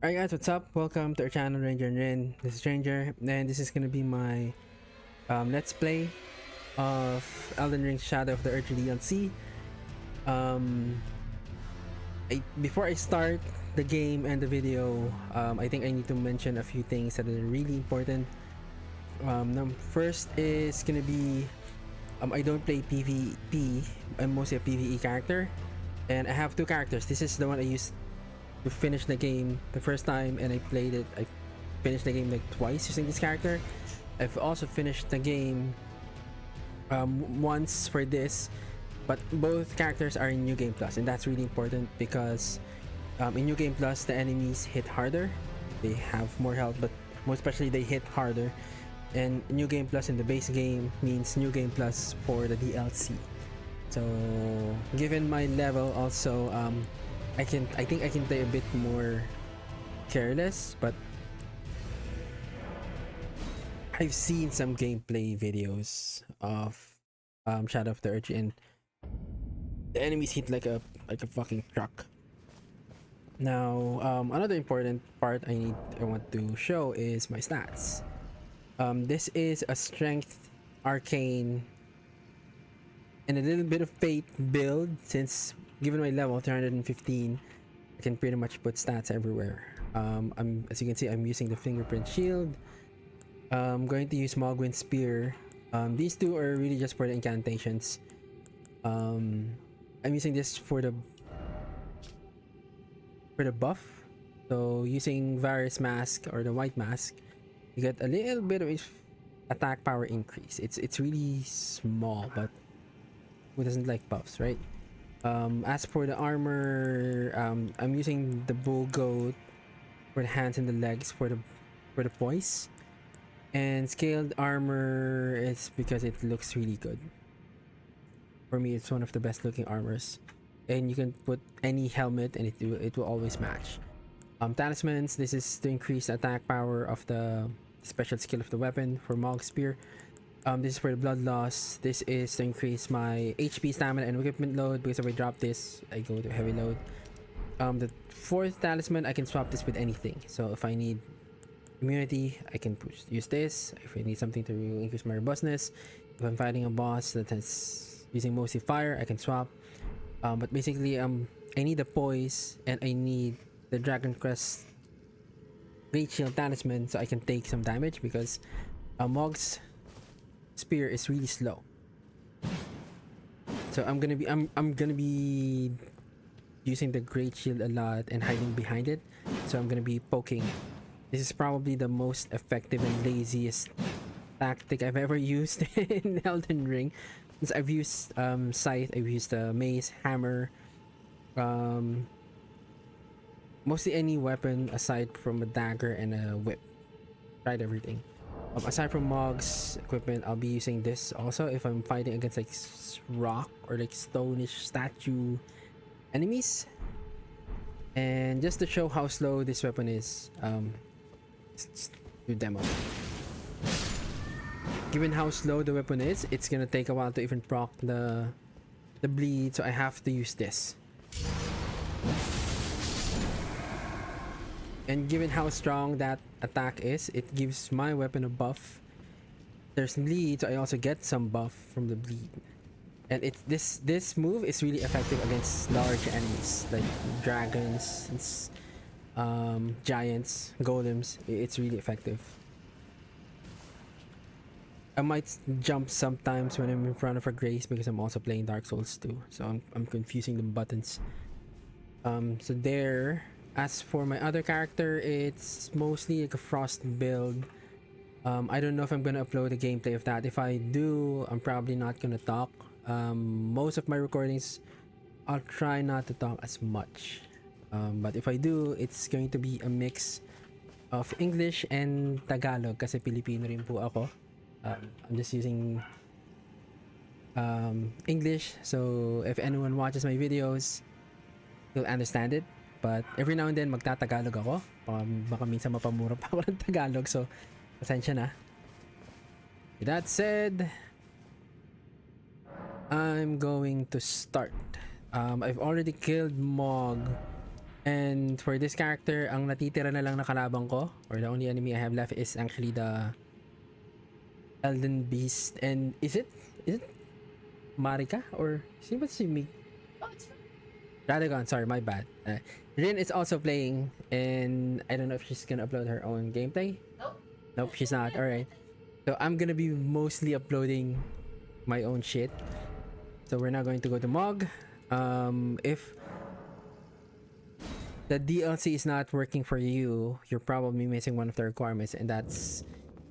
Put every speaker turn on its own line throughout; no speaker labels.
Alright guys, what's up? Welcome to our channel, Ranger and Rin. This is Ranger, and this is gonna be my let's play of Elden Ring Shadow of the Erdtree DLC. Before I start the game and the video, I think I need to mention a few things that are really important. First is gonna be I don't play PvP. I'm mostly a PvE character, and I have two characters. This is the one I used to finish the game the first time, and I finished the game like twice using this character. I've also finished the game once for this, but both characters are in New Game Plus, and that's really important because in New Game Plus the enemies hit harder, they have more health, but most especially they hit harder. And New Game Plus in the base game means New Game Plus for the DLC. So given my level also, I think I can play a bit more careless, but I've seen some gameplay videos of Shadow of the Erdtree, and the enemies hit like a fucking truck. Now, another important part I want to show is my stats. This is a strength, arcane, and a little bit of fate build. Since given my level 315, I can pretty much put stats everywhere. As you can see, I'm using the fingerprint shield. I'm going to use Mogwin spear. These two are really just for the incantations. I'm using this for the buff. So using Varus mask or the white mask, you get a little bit of attack power increase. It's really small, but who doesn't like buffs, right? As for the armor, I'm using the bull goat for the hands and the legs for the poise, and scaled armor is because it looks really good. For me, it's one of the best looking armors, and you can put any helmet and it will always match. Talismans, this is to increase the attack power of the special skill of the weapon. For Mog spear, this is for the blood loss. This is to increase my HP, stamina, and equipment load, because if I drop this, I go to heavy load. The fourth talisman, I can swap this with anything. So if I need immunity, I can use this. If I need something to increase my robustness, if I'm fighting a boss that is using mostly fire, I can swap. But basically, I need the poise, and I need the Dragon Crest Great Shield Talisman so I can take some damage, because Mog's spear is really slow. So I'm gonna be using the Great Shield a lot and hiding behind it. So I'm gonna be poking. This is probably the most effective and laziest tactic I've ever used in Elden Ring. Since I've used scythe, I've used the mace, hammer, mostly any weapon aside from a dagger and a whip. Tried everything. Aside from Mog's equipment, I'll be using this also if I'm fighting against like rock or like stonish statue enemies. And just to show how slow this weapon is, let's do demo. Given how slow the weapon is, it's gonna take a while to even proc the bleed, so I have to use this. And given how strong that attack is, it gives my weapon a buff. There's bleed, so I also get some buff from the bleed. And this move is really effective against large enemies like dragons, giants, golems. It's really effective. I might jump sometimes when I'm in front of a Grace, because I'm also playing Dark Souls 2, so I'm confusing the buttons. So there. As for my other character, it's mostly like a frost build. I don't know if I'm gonna upload a gameplay of that. If I do, I'm probably not gonna talk. Most of my recordings, I'll try not to talk as much. But if I do, it's going to be a mix of English and Tagalog, kasi Pilipino rin po ako. I'm just using English, so if anyone watches my videos, they'll understand it. But every now and then magtatagalog ako. Baka minsan mapamura pa ako ng Tagalog, so pasensya na. With that said, I'm going to start. I've already killed Mog And for this character, ang natitira na lang na kalaban ko, or the only enemy I have left, is actually the Elden Beast. And is it Marika or sino ba si Mig?
Oh, it's not.
Radagon, sorry, my bad. Rin is also playing, and I don't know if she's gonna upload her own gameplay. Nope, she's not. All right, so I'm gonna be mostly uploading my own shit. So we're now going to go to Mog. If the DLC is not working for you, you're probably missing one of the requirements, and that's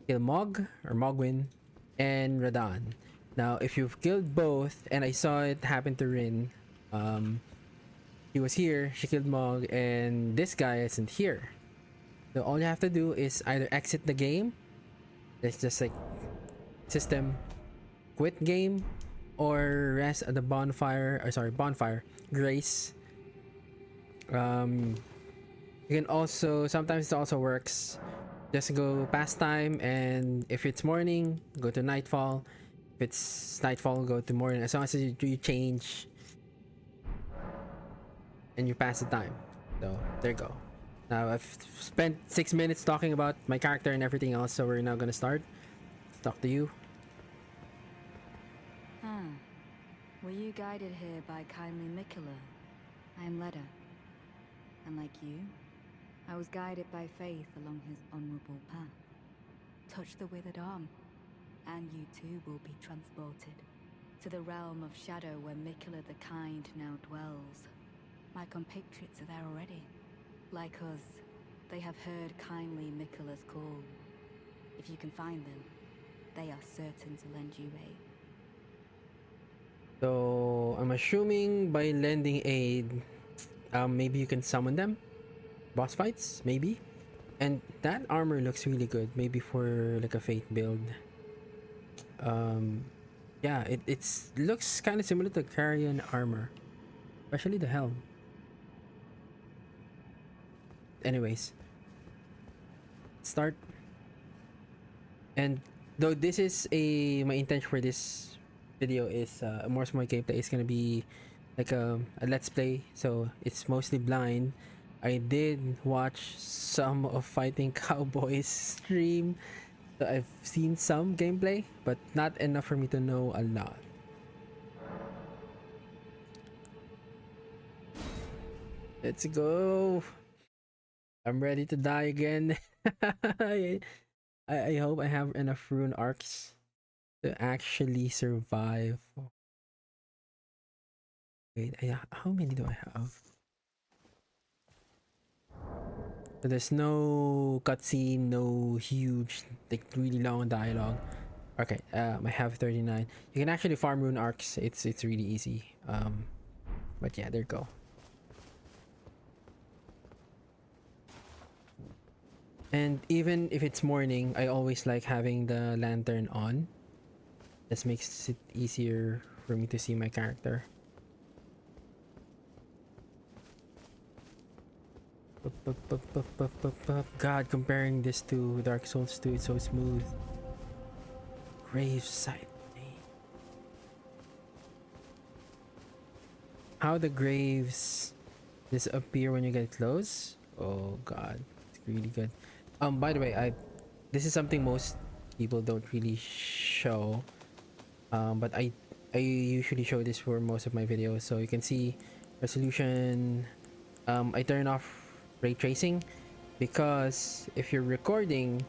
kill Mog or Mogwin and Radon. Now, if you've killed both, and I saw it happen to Rin, he was here, she killed Mog, and this guy isn't here. So all you have to do is either exit the game, it's just like system, quit game, or rest at the bonfire, grace. You can also, sometimes it also works, just go past time, and if it's morning, go to nightfall. If it's nightfall, go to morning. As long as you change and you pass the time. So there you go. Now I've spent 6 minutes talking about my character and everything else, so we're now gonna start. Let's talk to you.
Were you guided here by kindly Mikula? I am Leda. And like you, I was guided by faith along his honorable path. Touch the withered arm, and you too will be transported to the realm of shadow where Mikula the Kind now dwells. My compatriots are there already. Like us, they have heard kindly Mikula's call. If you can find them, they are certain to lend you aid.
So I'm assuming by lending aid, maybe you can summon them, boss fights, maybe. And that armor looks really good, maybe for like a Fate build. Yeah, it looks kind of similar to Carrion armor, especially the helm. Anyways, start. And though this is my intention for this video is more gameplay is gonna be like a let's play, so it's mostly blind. I did watch some of Fighting Cowboys stream, so I've seen some gameplay, but not enough for me to know a lot. Let's go. I'm ready to die again. I hope I have enough rune arcs to actually survive. Wait, how many do I have? So there's no cutscene, no huge, like really long dialogue. Okay, I have 39. You can actually farm rune arcs. It's really easy. But yeah, there you go. And even if it's morning, I always like having the lantern on. This makes it easier for me to see my character. God, comparing this to Dark Souls 2, it's so smooth. Gravesite. How the graves disappear when you get close? Oh god, it's really good. By the way, this is something most people don't really show. But I usually show this for most of my videos, so you can see resolution. I turn off ray tracing because if you're recording,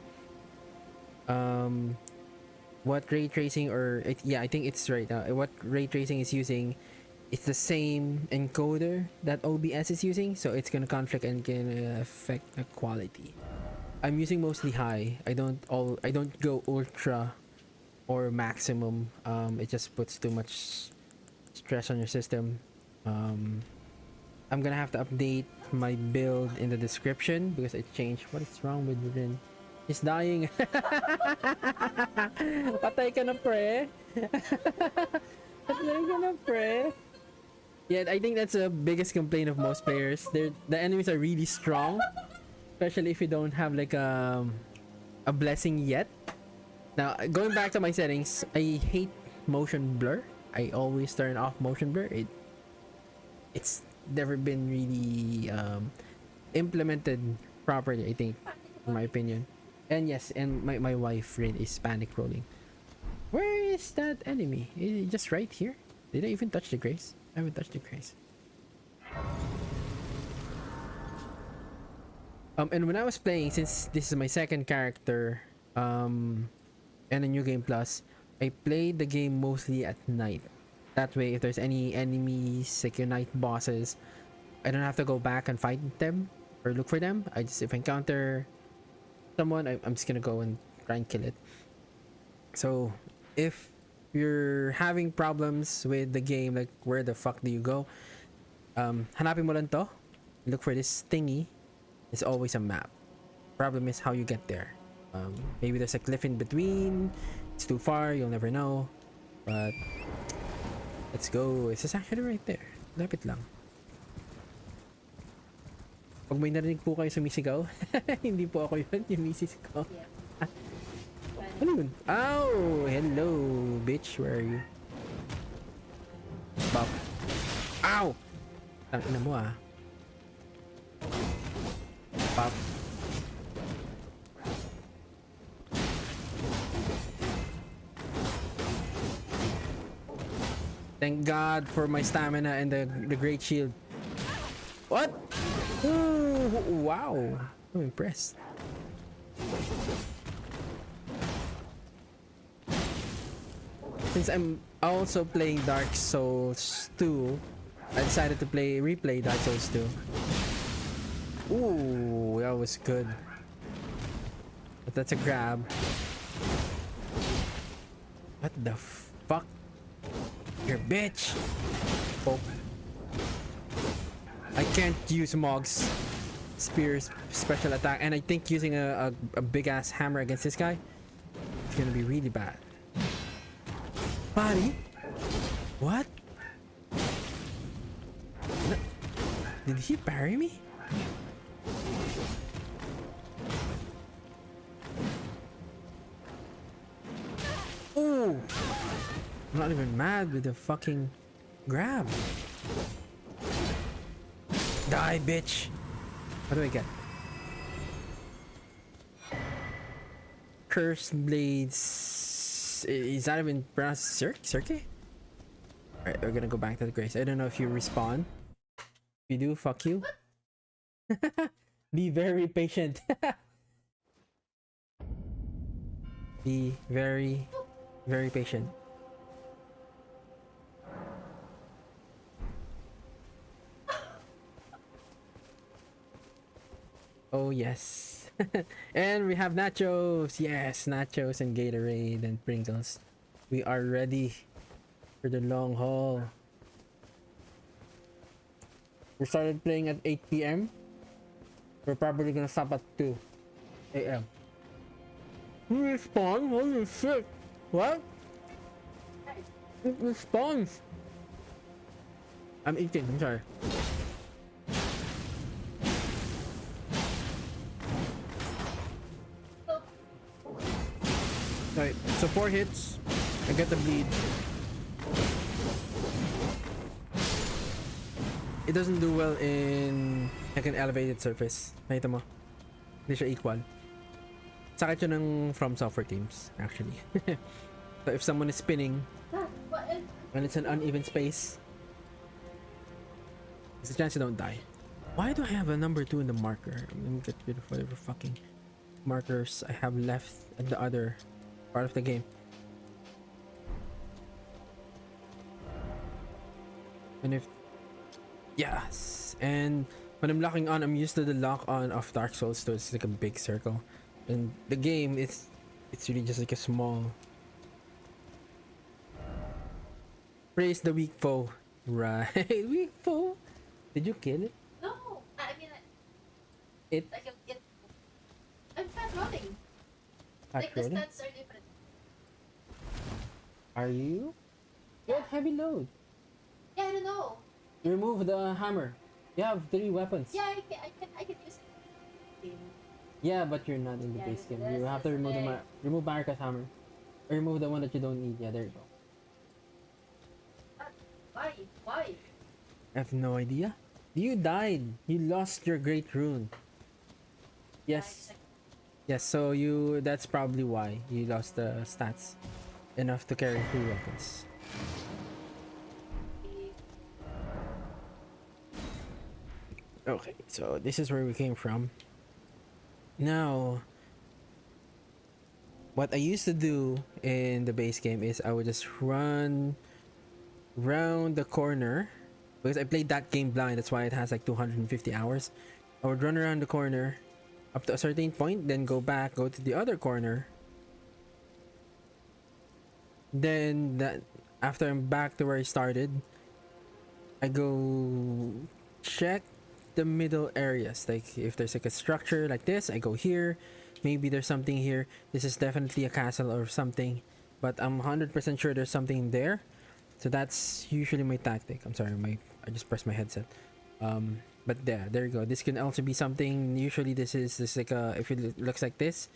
what ray tracing I think it's right. What ray tracing is using, it's the same encoder that OBS is using, so it's gonna conflict and gonna affect the quality. I'm using mostly high. I don't go ultra or maximum. It just puts too much stress on your system. I'm gonna have to update my build in the description because it changed. What is wrong with Rin? He's dying. Patay ka na, pre. Patay ka na, pre. Yeah, I think that's the biggest complaint of most players. The enemies are really strong, especially if you don't have like a blessing yet. Now, going back to my settings, I hate motion blur. I always turn off motion blur. never been really implemented properly, I think, in my opinion. And yes, and my wife really is panic rolling. Where is that enemy? Is it just right here? Did I even touch the grace? I haven't touched the grace. And when I was playing, since this is my second character, and a new game plus, I played the game mostly at night. That way, if there's any enemies, like your night bosses, I don't have to go back and fight them or look for them. I just, if I encounter someone, I'm just gonna go and try and kill it. So if you're having problems with the game, like where the fuck do you go, hanapin mo lang to, look for this thingy. It's always a map. Problem is how you get there. Maybe there's a cliff in between, it's too far, you'll never know, but let's go. It's just actually right there, lapit lang. Pag may narinig po kayo sumisigaw, hindi po ako yun, yung misisigaw. Ano yun? Oh, hello, bitch. Where are you? Bop. Ow! Tangina mo ah. Pop. Thank God for my stamina and the great shield. What? Ooh, wow. I'm impressed. Since I'm also playing Dark Souls 2, I decided to replay Dark Souls 2. Ooh, that was good. But that's a grab. What the fuck? You're a bitch. Oh. I can't use Mog's spear's special attack, and I think using a big ass hammer against this guy, it's gonna be really bad. Buddy? What? No. Did he parry me? Oh! I'm not even mad with the fucking grab. Die, bitch! What do I get? Cursed Blades. Is that even pronounced Cirque? Alright, we're gonna go back to the grace. I don't know if you respawn. If you do, fuck you. Be very patient. Be very, very patient. Oh yes. And we have nachos. Yes, nachos and Gatorade and Pringles. We are ready for the long haul. We started playing at 8 p.m. We're probably gonna stop at 2 a.m. Respawn? Holy shit! What? It respawns! I'm eating, I'm sorry. Alright, so 4 hits. I get the bleed. It doesn't do well in like an elevated surface. Nakita mo? Hindi siya equal. Sakit yun ng From Software teams, actually. So if someone is spinning and it's an uneven space, there's a chance you don't die. Why do I have a number 2 in the marker? I'm gonna get rid of whatever fucking markers I have left at the other part of the game. And if yes, and when I'm locking on, I'm used to the lock on of Dark Souls 2. It's like a big circle, and the game it's really just like a small. Praise the weak foe, right? Weak foe. Did you kill it?
No, I mean
It.
like it. I'm fat rolling.
Fat
Like the
rolling?
stats are different.
Are you? You have heavy load.
Yeah, I don't know.
Remove the hammer. You have 3 weapons.
Yeah, I can use it.
Yeah, but you're not in the
Yeah,
base game.
that's
You have to remove the
right.
remove Barracuda's hammer. Or remove the one that you don't need. Yeah, there you go.
Why? Why?
I have no idea. You died. You lost your great rune. Yes. Yes, so that's probably why you lost the stats enough to carry 3 weapons. Okay, so this is where we came from. Now, what I used to do in the base game is I would just run round the corner because I played that game blind. That's why it has like 250 hours. I would run around the corner up to a certain point, then go back, go to the other corner. Then that after I'm back to where I started, I go check the middle areas. Like if there's like a structure like this, I go here. Maybe there's something here. This is definitely a castle or something, but I'm 100% sure there's something there. So that's usually my tactic. I'm sorry, I just pressed my headset. But there you go. This can also be something. Usually this is like a, if it looks like this,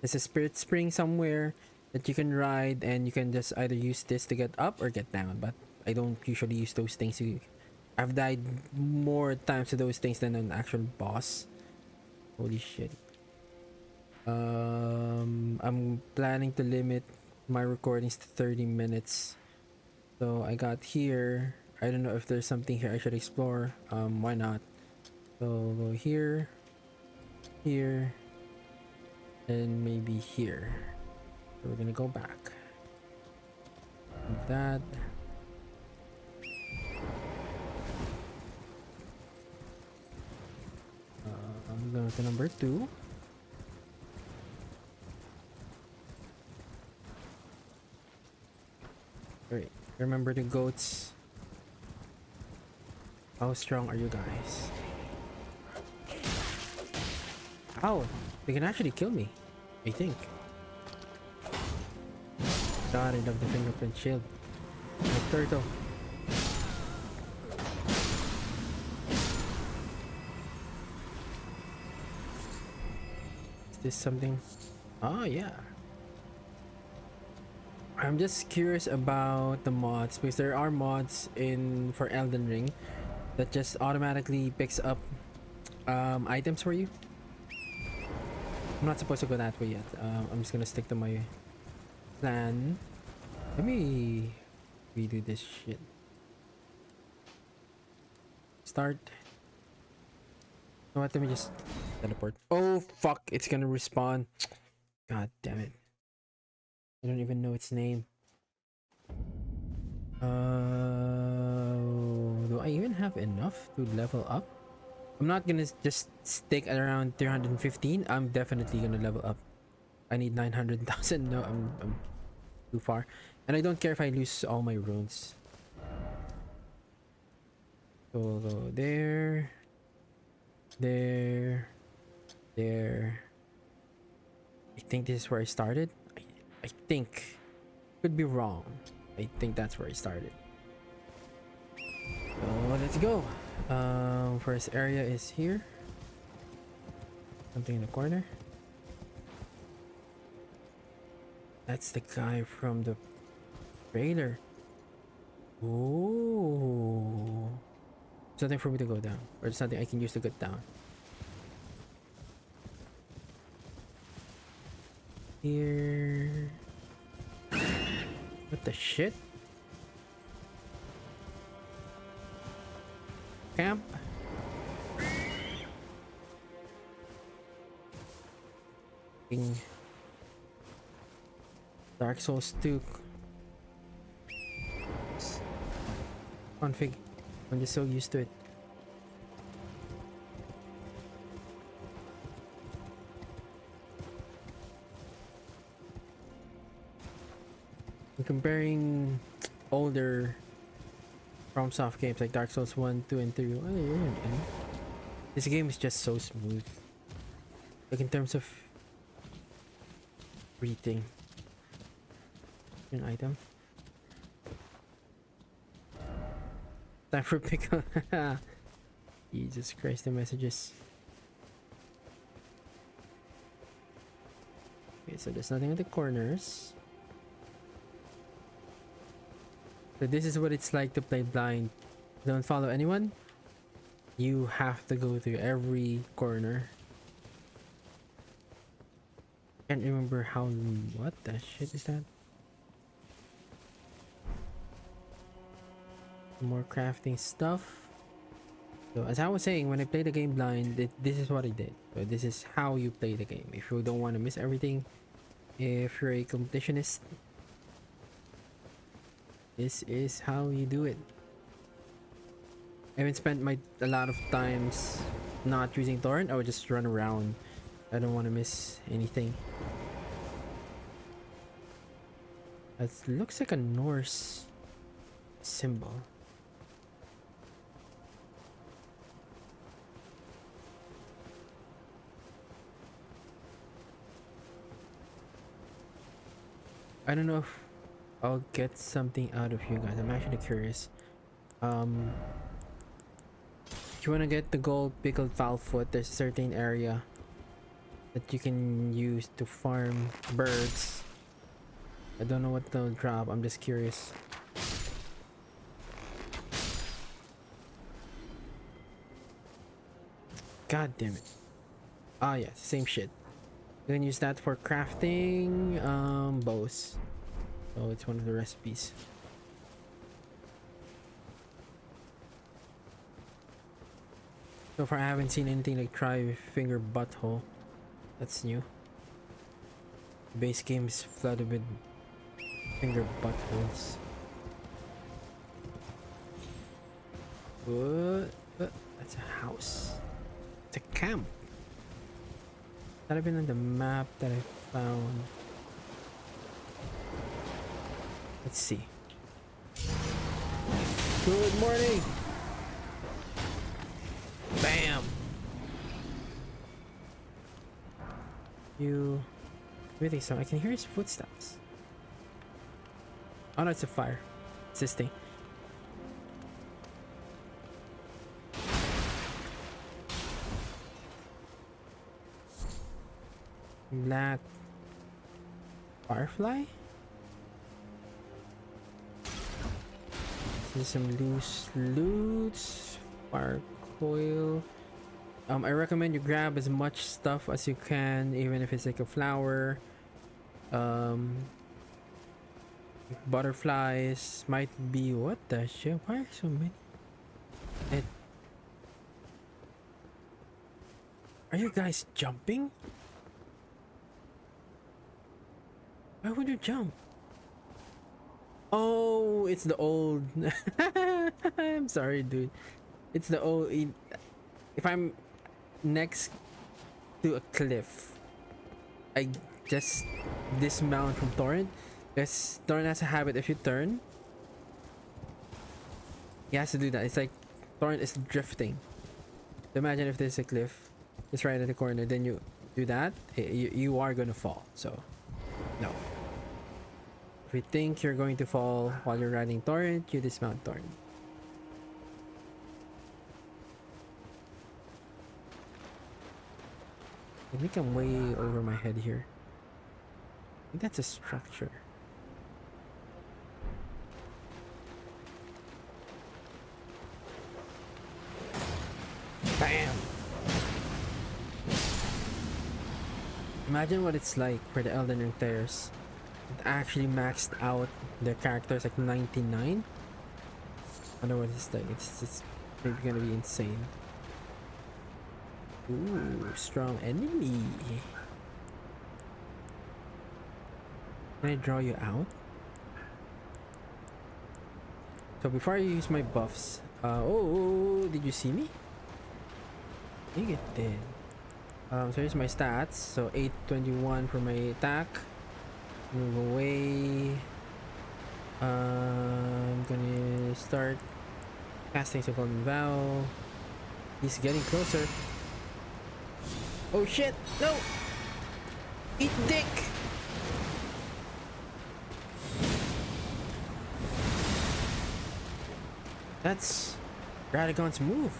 there's a spirit spring somewhere that you can ride, and you can just either use this to get up or get down. But I don't usually use those things. I've died more times to those things than an actual boss. Holy shit. I'm planning to limit my recordings to 30 minutes. So I got here. I don't know if there's something here I should explore. Why not? So go here, here, and maybe here. So we're gonna go back. Like that. I'm going to number 2. Alright, remember the goats. How strong are you guys? Ow! They can actually kill me, I think. God, I love the fingerprint shield. My turtle. Is this something? Oh yeah. I'm just curious about the mods because there are mods for Elden Ring that just automatically picks up items for you. I'm not supposed to go that way yet. I'm just gonna stick to my plan. Let me redo this shit. Start. You know what? Let me just teleport. Oh fuck! It's gonna respawn. God damn it! I don't even know its name. Do I even have enough to level up? I'm not gonna just stick at around 315. I'm definitely gonna level up. I need 900,000. No, I'm too far. And I don't care if I lose all my runes. So we'll go there. There. There. I think this is where I started. I think. Could be wrong. I think that's where I started. So let's go. First area is here. Something in the corner. That's the guy from the trailer. Oh. Something for me to go down. Or something I can use to get down. Here. What the shit? Camp. Dark Souls 2 config. I'm just so used to it. I'm comparing older FromSoft games like Dark Souls 1, 2, and 3. This game is just so smooth. Like in terms of breathing. An item. Time for pickle. Jesus Christ, the messages. Okay, so there's nothing in the corners. So this is what it's like to play blind. Don't follow anyone. You have to go through every corner. Can't remember how. What the shit is that? More crafting stuff. So as I was saying, when I play the game blind, this is what I did. So this is how you play the game. If you don't want to miss everything, if you're a competitionist, this is how you do it. I haven't spent a lot of times not using torrent. I would just run around. I don't want to miss anything. That looks like a Norse symbol. I don't know if I'll get something out of you guys. I'm actually curious. If you want to get the gold pickled fowl foot, there's a certain area that you can use to farm birds. I don't know what they'll drop. I'm just curious. God damn it. Ah, yeah, same shit. You can use that for crafting bows. So it's one of the recipes. So far I haven't seen anything like try finger butthole. That's new. Base game is flooded with finger buttholes. What? That's a house. It's a camp. Not even on the map that I found. Let's see. Good morning. Bam. You really so I can hear his footsteps. Oh no, it's a fire. It's this thing. Black firefly. There's some loose loot. Fire coil. I recommend you grab as much stuff as you can, even if it's like a flower. Butterflies might be. What the shit? Why are so many? Are you guys jumping? Why would you jump? Oh, it's the old. I'm sorry, dude. It's the old. If I'm next to a cliff, I just dismount from torrent. Because torrent has a habit. If you turn, he has to do that. It's like torrent is drifting. So imagine if there's a cliff, it's right at the corner. Then you do that, you are gonna fall. So no. If you think you're going to fall while you're riding torrent, you dismount torrent. I think I'm way over my head here. I think that's a structure. Bam! Imagine what it's like for the Elden Ring players. Actually maxed out their characters like 99. I don't know what it's like. It's maybe gonna be insane. Ooh, strong enemy. Can I draw you out? So before I use my buffs, did you see me? I think it did. So here's my stats. So 821 for my attack. Move away. I'm gonna start casting some golden vow. He's getting closer. Oh shit! No! Eat dick! That's Radagon's move.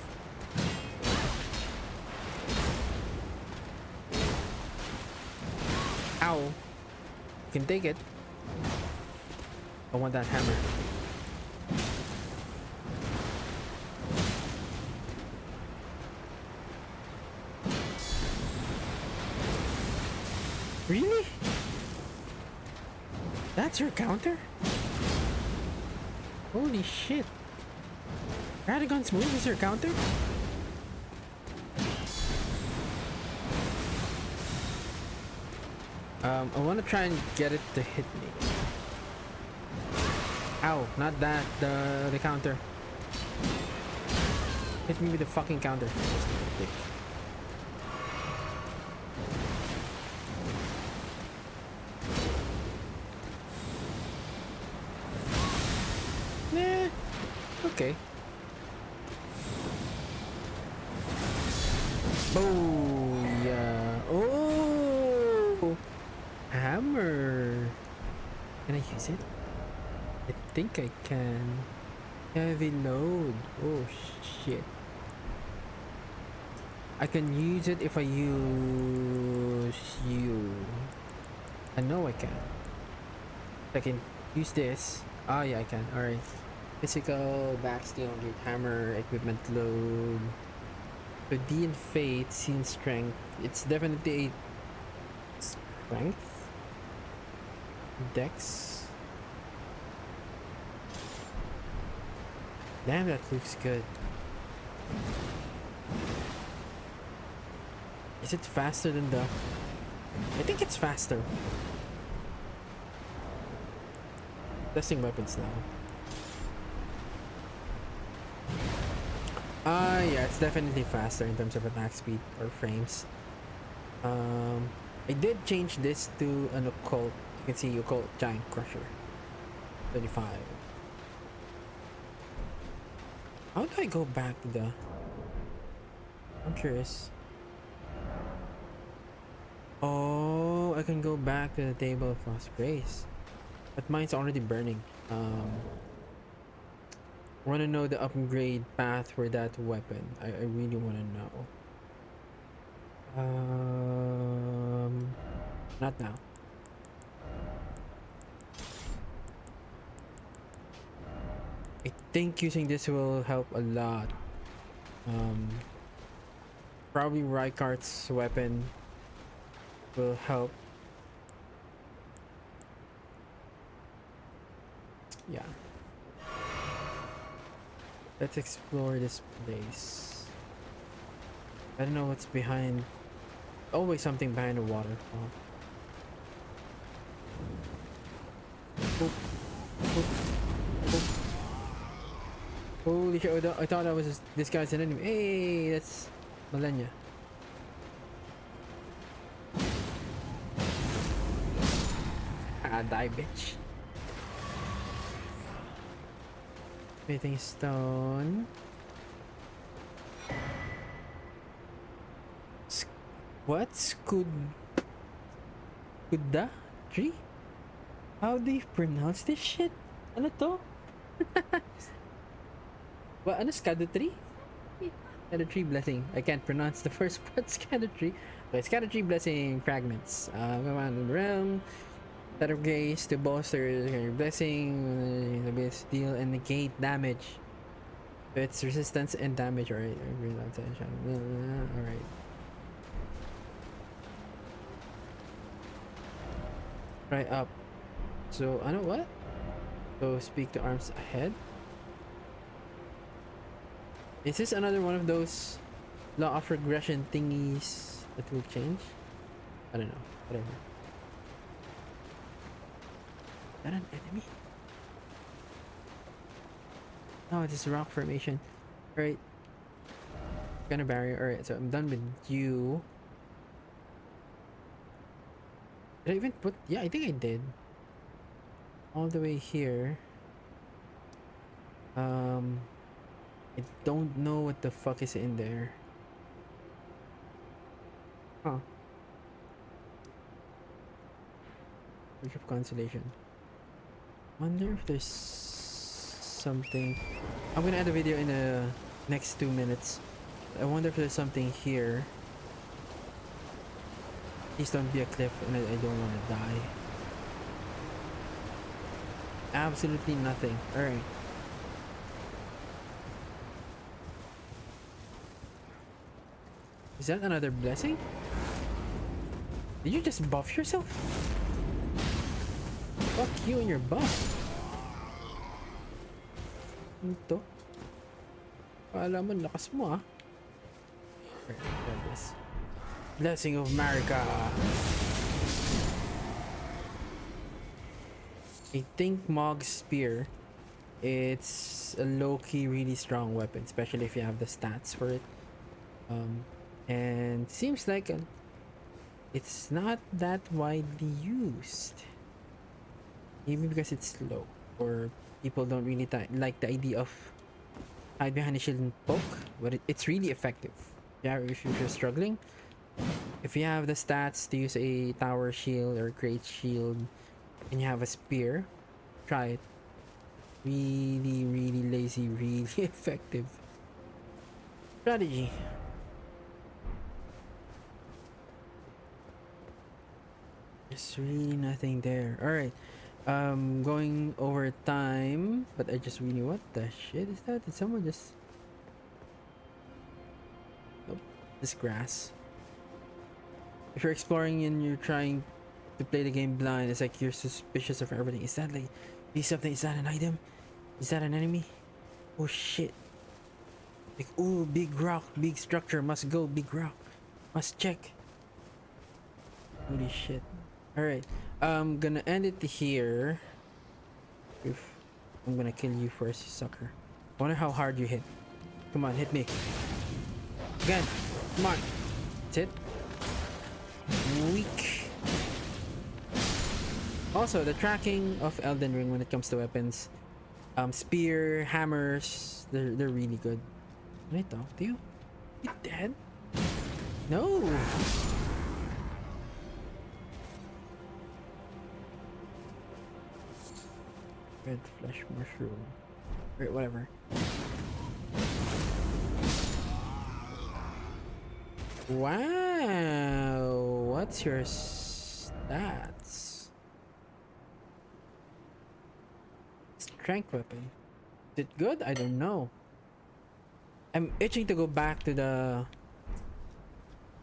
Ow. You can take it. I want that hammer. Really? That's your counter? Holy shit. Radagon's move is your counter? I want to try and get it to hit me. Ow, not that, the counter. Hit me with the fucking counter. Dick. Okay. Booyah. Oh! Hammer. Can I use it? I think I can. Heavy load. Oh shit. I can use it if I use you. I know I can. I can use this. Ah, yeah, I can. Alright. Physical, backsteel, great hammer, equipment load. So D and Fate, scene strength. It's definitely a strength. Dex. Damn, that looks good. Is it faster than the... I think it's faster. Testing weapons now. Yeah, it's definitely faster in terms of attack speed or frames. I did change this to an occult. You can see occult giant crusher. 35. How do I go back to the... I'm curious. Oh, I can go back to the table of lost grace. But mine's already burning. Want to know the upgrade path for that weapon. I really want to know. Not now. I think using this will help a lot. Probably Rykart's weapon will help. Yeah. Let's explore this place. I don't know what's behind. Always something behind the waterfall. Oh. Oh. Oh. Holy shit! I thought that was this guy's an enemy. Hey, that's Malenia. Ah, die, bitch. Anything stone. What? Kuda? Tree? How do you pronounce this shit? Ano to? What? Ano? Scadutree? Scadutree blessing. I can't pronounce the first part. Scadutree. Okay, Scadutree blessing fragments. Go around the realm. Set of grace to bolster your blessing, the base deal and negate damage. Its resistance and damage, alright. Alright. Right up. So, I know what? So, speak to arms ahead. Is this another one of those law of regression thingies that will change? I don't know. Whatever. Is that an enemy? No, it is rock formation. Alright. Kind of barrier. Alright, so I'm done with you. Did I even put... Yeah, I think I did. All the way here. I don't know what the fuck is in there. Huh. Bridge of Consolation. Wonder if there's something. I'm gonna end the video in the next 2 minutes. I wonder if there's something here. Please don't be a cliff and I don't want to die. Absolutely nothing. Alright. Is that another blessing? Did you just buff yourself? Fuck you and your buff. Ito. Kala mo, lakas mo ah. Blessing of America. I think Mog's spear, it's a low-key really strong weapon, especially if you have the stats for it. And seems like it's not that widely used. Maybe because it's slow, or people don't really like the idea of hide behind a shield and poke, but it's really effective. Yeah, if you're struggling, if you have the stats to use a tower shield or great shield, and you have a spear, try it. Really, really lazy, really effective strategy. There's really nothing there. All right. Going over time, but I just really, what the shit is that? Did someone just... Nope, this grass. If you're exploring and you're trying to play the game blind, it's like you're suspicious of everything. Is that like, is something? Is that an item? Is that an enemy? Oh shit. Like, oh, big rock, big structure, must go, big rock, must check. Holy shit. Alright, I'm gonna end it here. I'm gonna kill you first, you sucker. I wonder how hard you hit. Come on, hit me. Again, come on. That's it. Weak. Also, the tracking of Elden Ring when it comes to weapons, spear, hammers, they're really good. Can I talk to you? You dead? No. Red flesh mushroom. Right, whatever. Wow, what's your stats? Strength weapon. Is it good? I don't know. I'm itching to go back to the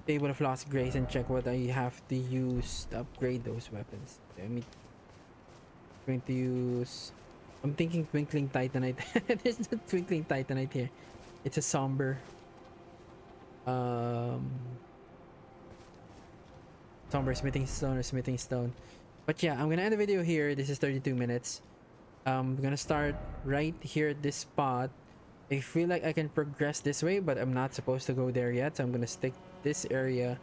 table of lost grace and check what I have to use to upgrade those weapons. I mean, going to use, I'm thinking twinkling titanite. There's no twinkling titanite here. It's a somber somber smithing stone or smithing stone. But yeah, I'm gonna end the video here. This is 32 minutes. I'm gonna start right here at this spot. I feel like I can progress this way, but I'm not supposed to go there yet, so I'm gonna stick this area.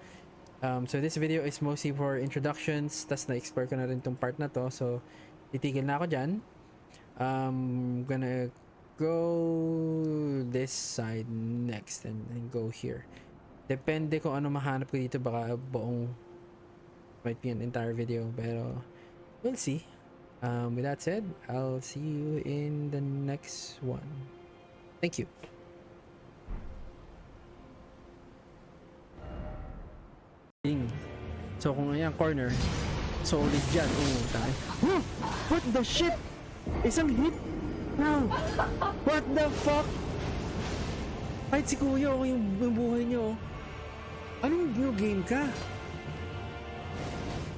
So this video is mostly for introductions, tas na-explore ko na rin tong part na to, so titigil na ako dyan. Gonna go this side next and go here. Depende kung ano mahanap ko dito, baka buong might be an entire video, pero we'll see. With that said, I'll see you in the next one. Thank you. So kung ayan corner, solid dyan. Oh, tayo. What the shit? Isang hit? No. What the fuck? Kahit si Kuya, okay yung buhay niyo. Anong new game ka?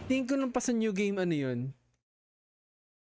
Tingin ko lang pa sa new game ano yun.